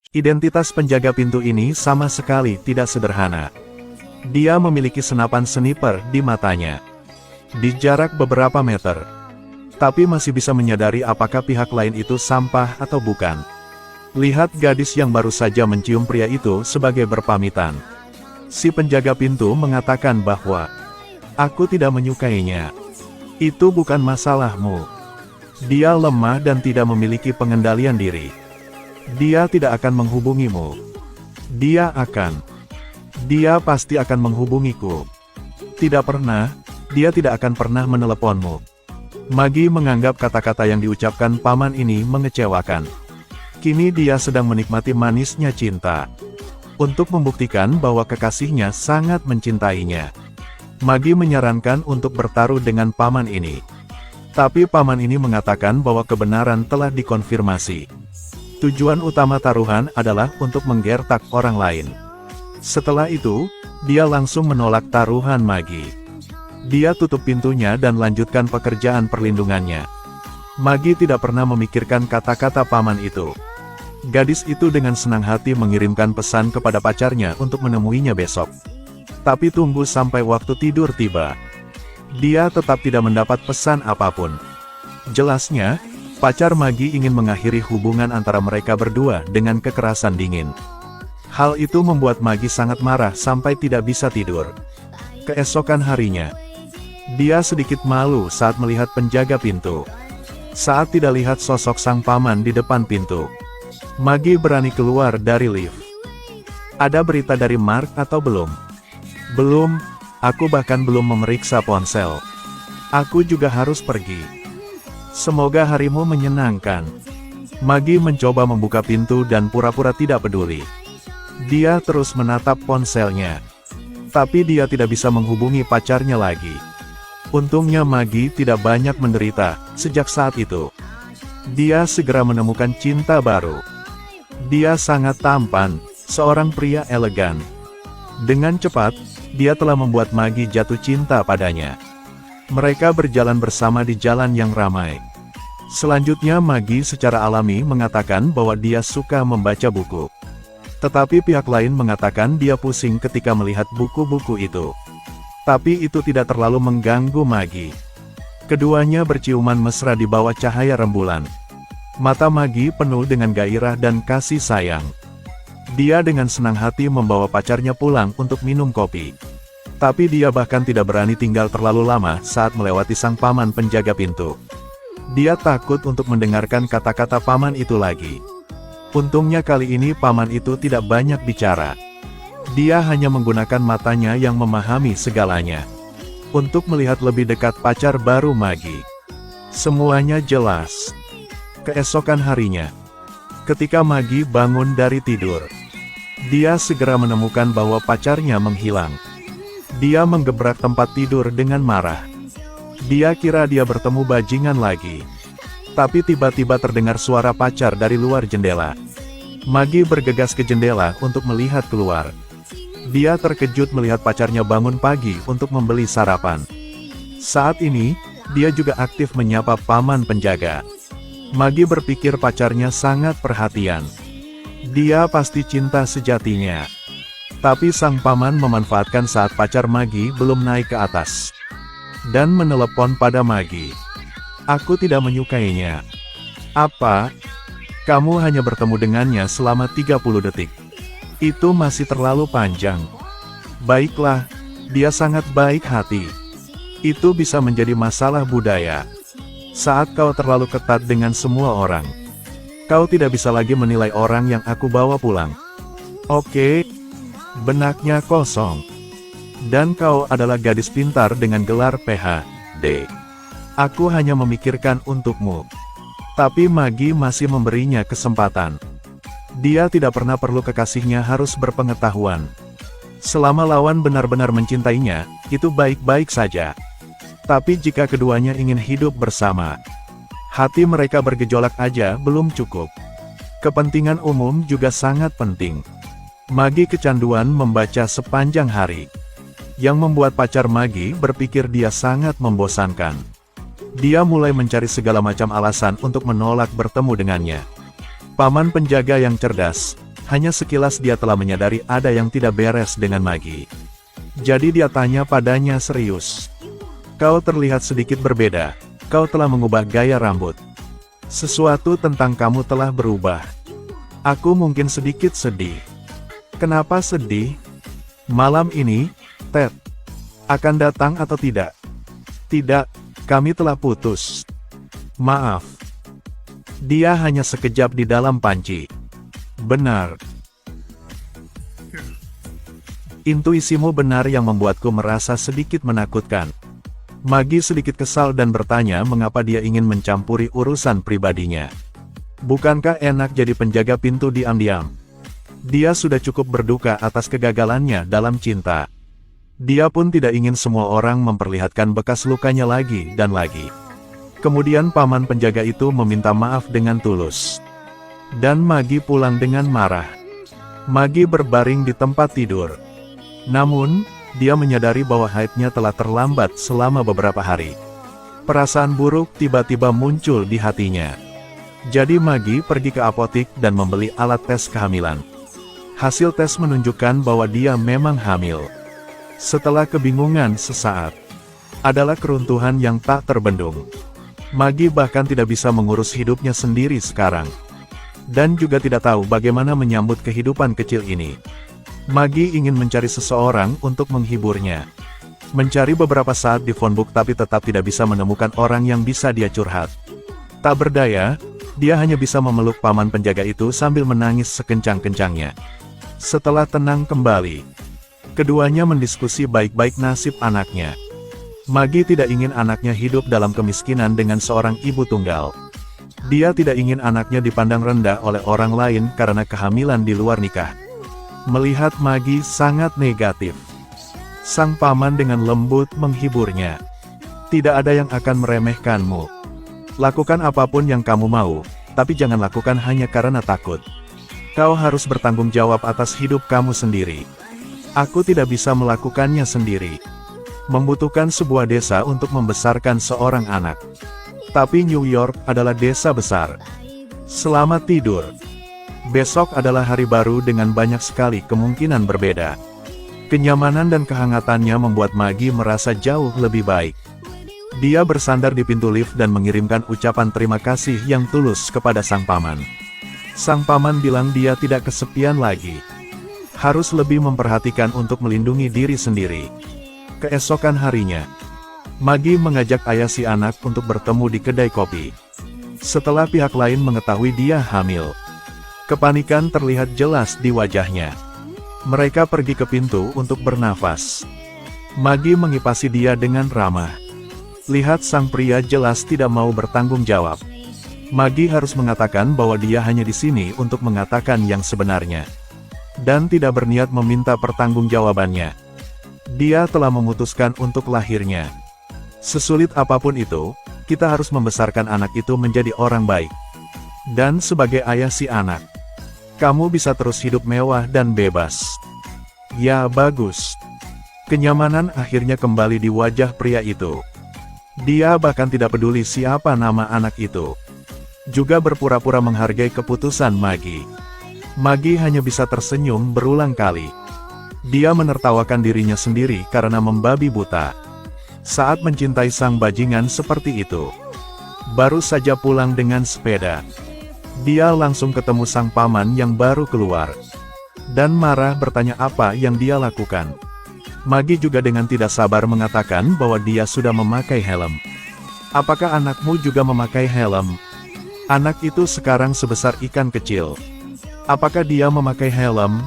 Identitas penjaga pintu ini sama sekali tidak sederhana. Dia memiliki senapan sniper di matanya. Di jarak beberapa meter. Tapi masih bisa menyadari apakah pihak lain itu sampah atau bukan. Lihat gadis yang baru saja mencium pria itu sebagai berpamitan. Si penjaga pintu mengatakan bahwa, "Aku tidak menyukainya. Itu bukan masalahmu. Dia lemah dan tidak memiliki pengendalian diri. Dia tidak akan menghubungimu. Dia pasti akan menghubungiku. Tidak pernah, dia tidak akan pernah meneleponmu." Magi menganggap kata-kata yang diucapkan paman ini mengecewakan. Kini dia sedang menikmati manisnya cinta. Untuk membuktikan bahwa kekasihnya sangat mencintainya, Magi menyarankan untuk bertaruh dengan paman ini. Tapi paman ini mengatakan bahwa kebenaran telah dikonfirmasi. Tujuan utama taruhan adalah untuk menggertak orang lain. Setelah itu, dia langsung menolak taruhan Magi. Dia tutup pintunya dan lanjutkan pekerjaan perlindungannya. Magi tidak pernah memikirkan kata-kata paman itu. Gadis itu dengan senang hati mengirimkan pesan kepada pacarnya untuk menemuinya besok. Tapi tunggu sampai waktu tidur tiba. Dia tetap tidak mendapat pesan apapun. Jelasnya, pacar Magi ingin mengakhiri hubungan antara mereka berdua dengan kekerasan dingin. Hal itu membuat Magi sangat marah sampai tidak bisa tidur. Keesokan harinya, dia sedikit malu saat melihat penjaga pintu. Saat tidak lihat sosok sang paman di depan pintu, Magi berani keluar dari lift. "Ada berita dari Mark atau belum?" "Belum, aku bahkan belum memeriksa ponsel. Aku juga harus pergi. Semoga harimu menyenangkan." Magi mencoba membuka pintu dan pura-pura tidak peduli. Dia terus menatap ponselnya. Tapi dia tidak bisa menghubungi pacarnya lagi. Untungnya Magi tidak banyak menderita sejak saat itu. Dia segera menemukan cinta baru. Dia sangat tampan, seorang pria elegan. Dengan cepat, dia telah membuat Magi jatuh cinta padanya. Mereka berjalan bersama di jalan yang ramai. Selanjutnya Magi secara alami mengatakan bahwa dia suka membaca buku. Tetapi pihak lain mengatakan dia pusing ketika melihat buku-buku itu. Tapi itu tidak terlalu mengganggu Magi. Keduanya berciuman mesra di bawah cahaya rembulan. Mata Magi penuh dengan gairah dan kasih sayang. Dia dengan senang hati membawa pacarnya pulang untuk minum kopi. Tapi dia bahkan tidak berani tinggal terlalu lama saat melewati sang paman penjaga pintu. Dia takut untuk mendengarkan kata-kata paman itu lagi. Untungnya kali ini paman itu tidak banyak bicara. Dia hanya menggunakan matanya yang memahami segalanya. Untuk melihat lebih dekat pacar baru Magi. Semuanya jelas. Keesokan harinya, ketika Magi bangun dari tidur, dia segera menemukan bahwa pacarnya menghilang. Dia menggebrak tempat tidur dengan marah. Dia kira dia bertemu bajingan lagi. Tapi tiba-tiba terdengar suara pacar dari luar jendela. Magi bergegas ke jendela untuk melihat keluar. Dia terkejut melihat pacarnya bangun pagi untuk membeli sarapan. Saat ini, dia juga aktif menyapa paman penjaga. Magi berpikir pacarnya sangat perhatian. Dia pasti cinta sejatinya. Tapi sang paman memanfaatkan saat pacar Magi belum naik ke atas. Dan menelepon pada Magi. "Aku tidak menyukainya." "Apa? Kamu hanya bertemu dengannya selama 30 detik. Itu masih terlalu panjang." "Baiklah, dia sangat baik hati. Itu bisa menjadi masalah budaya. Saat kau terlalu ketat dengan semua orang, kau tidak bisa lagi menilai orang yang aku bawa pulang." "Oke." Benaknya kosong. "Dan kau adalah gadis pintar dengan gelar PhD. Aku hanya memikirkan untukmu." Tapi Magi masih memberinya kesempatan. Dia tidak pernah perlu kekasihnya harus berpengetahuan. Selama lawan benar-benar mencintainya, itu baik-baik saja. Tapi jika keduanya ingin hidup bersama, hati mereka bergejolak aja belum cukup. Kepentingan umum juga sangat penting. Magi kecanduan membaca sepanjang hari. Yang membuat pacar Magi berpikir dia sangat membosankan. Dia mulai mencari segala macam alasan untuk menolak bertemu dengannya. Paman penjaga yang cerdas, Hanya sekilas dia telah menyadari ada yang tidak beres dengan Maggie. Jadi dia tanya padanya serius. Kau terlihat sedikit berbeda, kau telah mengubah gaya rambut. Sesuatu tentang kamu telah berubah. Aku mungkin sedikit sedih. Kenapa sedih? Malam ini, Ted, akan datang atau tidak? Tidak, kami telah putus. Maaf. Dia hanya sekejap di dalam panci. Benar. Intuisimu benar yang membuatku merasa sedikit menakutkan. Maggie sedikit kesal dan bertanya mengapa dia ingin mencampuri urusan pribadinya. Bukankah enak jadi penjaga pintu diam-diam? Dia sudah cukup berduka atas kegagalannya dalam cinta. Dia pun tidak ingin semua orang memperlihatkan bekas lukanya lagi dan lagi. Kemudian paman penjaga itu meminta maaf dengan tulus. Dan Maggie pulang dengan marah. Maggie berbaring di tempat tidur. Namun, dia menyadari bahwa haidnya telah terlambat selama beberapa hari. Perasaan buruk tiba-tiba muncul di hatinya. Jadi Maggie pergi ke apotik dan membeli alat tes kehamilan. Hasil tes menunjukkan bahwa dia memang hamil. Setelah kebingungan sesaat, adalah keruntuhan yang tak terbendung. Maggie bahkan tidak bisa mengurus hidupnya sendiri sekarang. Dan juga tidak tahu bagaimana menyambut kehidupan kecil ini. Maggie ingin mencari seseorang untuk menghiburnya. Mencari beberapa saat di phonebook tapi tetap tidak bisa menemukan orang yang bisa dia curhat. Tak berdaya, dia hanya bisa memeluk paman penjaga itu sambil menangis sekencang-kencangnya. Setelah tenang kembali, keduanya mendiskusi baik-baik nasib anaknya. Maggie tidak ingin anaknya hidup dalam kemiskinan dengan seorang ibu tunggal. Dia tidak ingin anaknya dipandang rendah oleh orang lain karena kehamilan di luar nikah. Melihat Maggie sangat negatif, sang paman dengan lembut menghiburnya. Tidak ada yang akan meremehkanmu. Lakukan apapun yang kamu mau, tapi jangan lakukan hanya karena takut. Kau harus bertanggung jawab atas hidup kamu sendiri. Aku tidak bisa melakukannya sendiri. Membutuhkan sebuah desa untuk membesarkan seorang anak. Tapi New York adalah desa besar. Selamat tidur. Besok adalah hari baru dengan banyak sekali kemungkinan berbeda. Kenyamanan dan kehangatannya membuat Maggie merasa jauh lebih baik. Dia bersandar di pintu lift dan mengirimkan ucapan terima kasih yang tulus kepada sang paman. Sang paman bilang dia tidak kesepian lagi. Harus lebih memperhatikan untuk melindungi diri sendiri. Keesokan harinya, Maggie mengajak ayah si anak untuk bertemu di kedai kopi. Setelah pihak lain mengetahui dia hamil, kepanikan terlihat jelas di wajahnya. Mereka pergi ke pintu untuk bernafas. Maggie mengipasi dia dengan ramah. Lihat sang pria jelas tidak mau bertanggung jawab. Maggie harus mengatakan bahwa dia hanya di sini untuk mengatakan yang sebenarnya. Dan tidak berniat meminta pertanggungjawabannya. Dia telah memutuskan untuk lahirnya. Sesulit apapun itu, kita harus membesarkan anak itu menjadi orang baik. Dan sebagai ayah si anak, kamu bisa terus hidup mewah dan bebas. Ya bagus. Kenyamanan akhirnya kembali di wajah pria itu. Dia bahkan tidak peduli siapa nama anak itu. Juga berpura-pura menghargai keputusan Maggie. Maggie hanya bisa tersenyum berulang kali. Dia menertawakan dirinya sendiri karena membabi buta. Saat mencintai sang bajingan seperti itu. Baru saja pulang dengan sepeda. Dia langsung ketemu sang paman yang baru keluar. Dan marah bertanya apa yang dia lakukan. Maggie juga dengan tidak sabar mengatakan bahwa dia sudah memakai helm. Apakah anakmu juga memakai helm? Anak itu sekarang sebesar ikan kecil. Apakah dia memakai helm?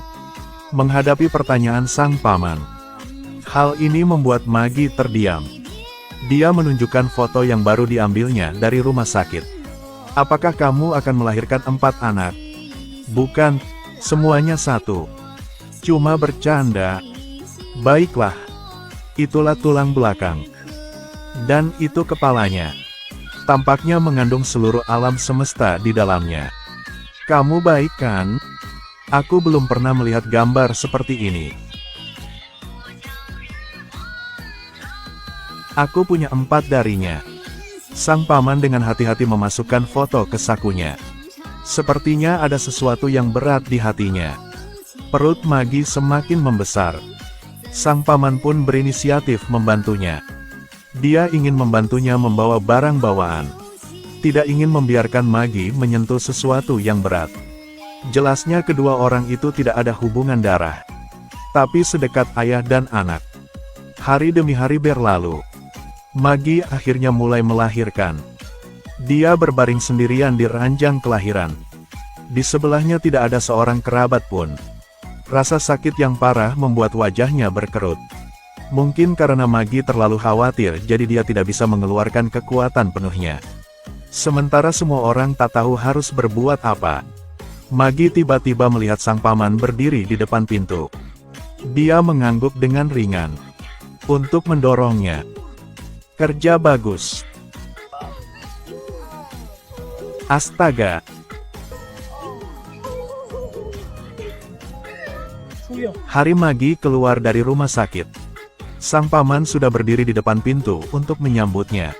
Menghadapi pertanyaan sang paman. Hal ini membuat Maggie terdiam. Dia menunjukkan foto yang baru diambilnya dari rumah sakit. Apakah kamu akan melahirkan 4 anak? Bukan, semuanya 1. Cuma bercanda. Baiklah. Itulah tulang belakang. Dan itu kepalanya. Tampaknya mengandung seluruh alam semesta di dalamnya. Kamu baik kan? Aku belum pernah melihat gambar seperti ini. Aku punya 4 darinya. Sang paman dengan hati-hati memasukkan foto ke sakunya. Sepertinya ada sesuatu yang berat di hatinya. Perut Magi semakin membesar. Sang paman pun berinisiatif membantunya. Dia ingin membantunya membawa barang bawaan. Tidak ingin membiarkan Magi menyentuh sesuatu yang berat. Jelasnya kedua orang itu tidak ada hubungan darah, tapi sedekat ayah dan anak. Hari demi hari berlalu. Magi akhirnya mulai melahirkan. Dia berbaring sendirian di ranjang kelahiran. Di sebelahnya tidak ada seorang kerabat pun. Rasa sakit yang parah membuat wajahnya berkerut. Mungkin karena Magi terlalu khawatir, jadi dia tidak bisa mengeluarkan kekuatan penuhnya. Sementara semua orang tak tahu harus berbuat apa. Magi tiba-tiba melihat sang paman berdiri di depan pintu. Dia mengangguk dengan ringan untuk mendorongnya. Kerja bagus. Astaga. Hari Magi keluar dari rumah sakit. Sang paman sudah berdiri di depan pintu untuk menyambutnya.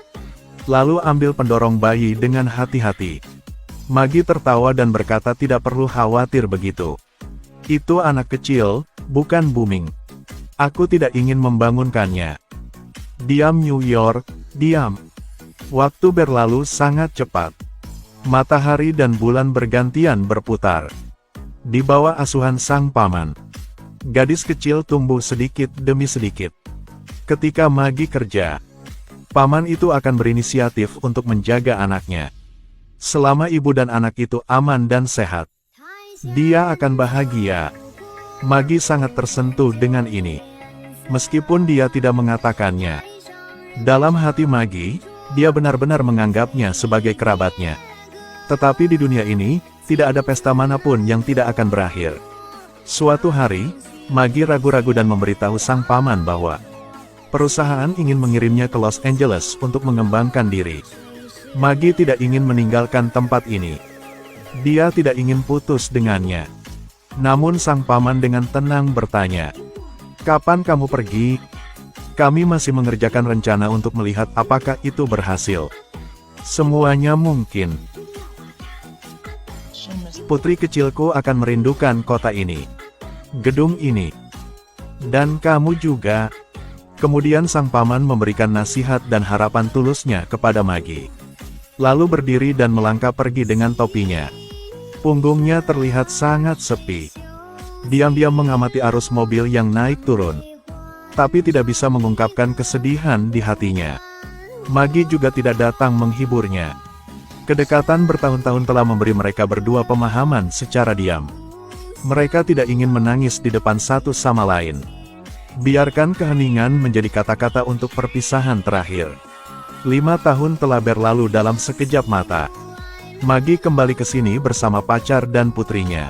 Lalu ambil pendorong bayi dengan hati-hati. Magi tertawa dan berkata tidak perlu khawatir begitu. Itu anak kecil, bukan Booming. Aku tidak ingin membangunkannya. Diam New York, diam. Waktu berlalu sangat cepat. Matahari dan bulan bergantian berputar. Di bawah asuhan sang paman, gadis kecil tumbuh sedikit demi sedikit. Ketika Magi kerja, paman itu akan berinisiatif untuk menjaga anaknya. Selama ibu dan anak itu aman dan sehat, dia akan bahagia. Magi sangat tersentuh dengan ini. Meskipun dia tidak mengatakannya. Dalam hati Magi, dia benar-benar menganggapnya sebagai kerabatnya. Tetapi di dunia ini, tidak ada pesta manapun yang tidak akan berakhir. Suatu hari, Magi ragu-ragu dan memberitahu sang paman bahwa perusahaan ingin mengirimnya ke Los Angeles untuk mengembangkan diri. Magi tidak ingin meninggalkan tempat ini. Dia tidak ingin putus dengannya. Namun sang paman dengan tenang bertanya, "Kapan kamu pergi? Kami masih mengerjakan rencana untuk melihat apakah itu berhasil. Semuanya mungkin. Putri kecilku akan merindukan kota ini, gedung ini, dan kamu juga." Kemudian sang paman memberikan nasihat dan harapan tulusnya kepada Magi. Lalu berdiri dan melangkah pergi dengan topinya. Punggungnya terlihat sangat sepi. Diam-diam mengamati arus mobil yang naik turun. Tapi tidak bisa mengungkapkan kesedihan di hatinya. Magi juga tidak datang menghiburnya. Kedekatan bertahun-tahun telah memberi mereka berdua pemahaman secara diam. Mereka tidak ingin menangis di depan satu sama lain. Biarkan keheningan menjadi kata-kata untuk perpisahan terakhir. 5 tahun telah berlalu dalam sekejap mata. Magi kembali ke sini bersama pacar dan putrinya.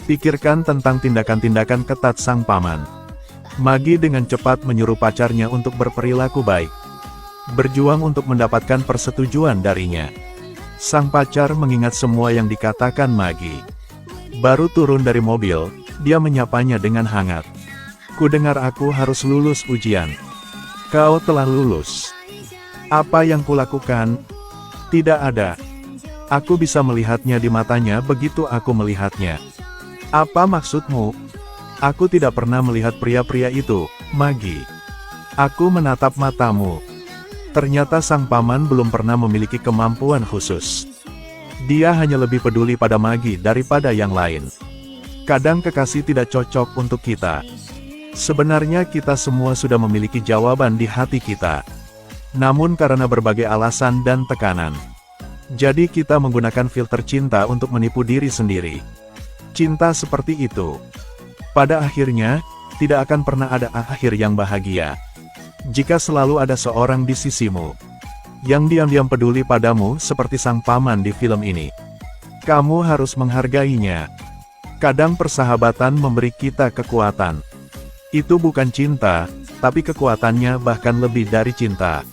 Pikirkan tentang tindakan-tindakan ketat sang paman. Magi dengan cepat menyuruh pacarnya untuk berperilaku baik. Berjuang untuk mendapatkan persetujuan darinya. Sang pacar mengingat semua yang dikatakan Magi. Baru turun dari mobil, dia menyapanya dengan hangat. "Kudengar aku harus lulus ujian. Kau telah lulus. Apa yang kulakukan? Tidak ada. Aku bisa melihatnya di matanya begitu aku melihatnya." "Apa maksudmu?" "Aku tidak pernah melihat pria-pria itu, Magi. Aku menatap matamu." Ternyata sang paman belum pernah memiliki kemampuan khusus. Dia hanya lebih peduli pada Magi daripada yang lain. Kadang kekasih tidak cocok untuk kita. Sebenarnya kita semua sudah memiliki jawaban di hati kita. Namun karena berbagai alasan dan tekanan, jadi kita menggunakan filter cinta untuk menipu diri sendiri. Cinta seperti itu, pada akhirnya, tidak akan pernah ada akhir yang bahagia. Jika selalu ada seorang di sisimu, yang diam-diam peduli padamu seperti sang paman di film ini, kamu harus menghargainya. Kadang persahabatan memberi kita kekuatan. Itu bukan cinta, tapi kekuatannya bahkan lebih dari cinta.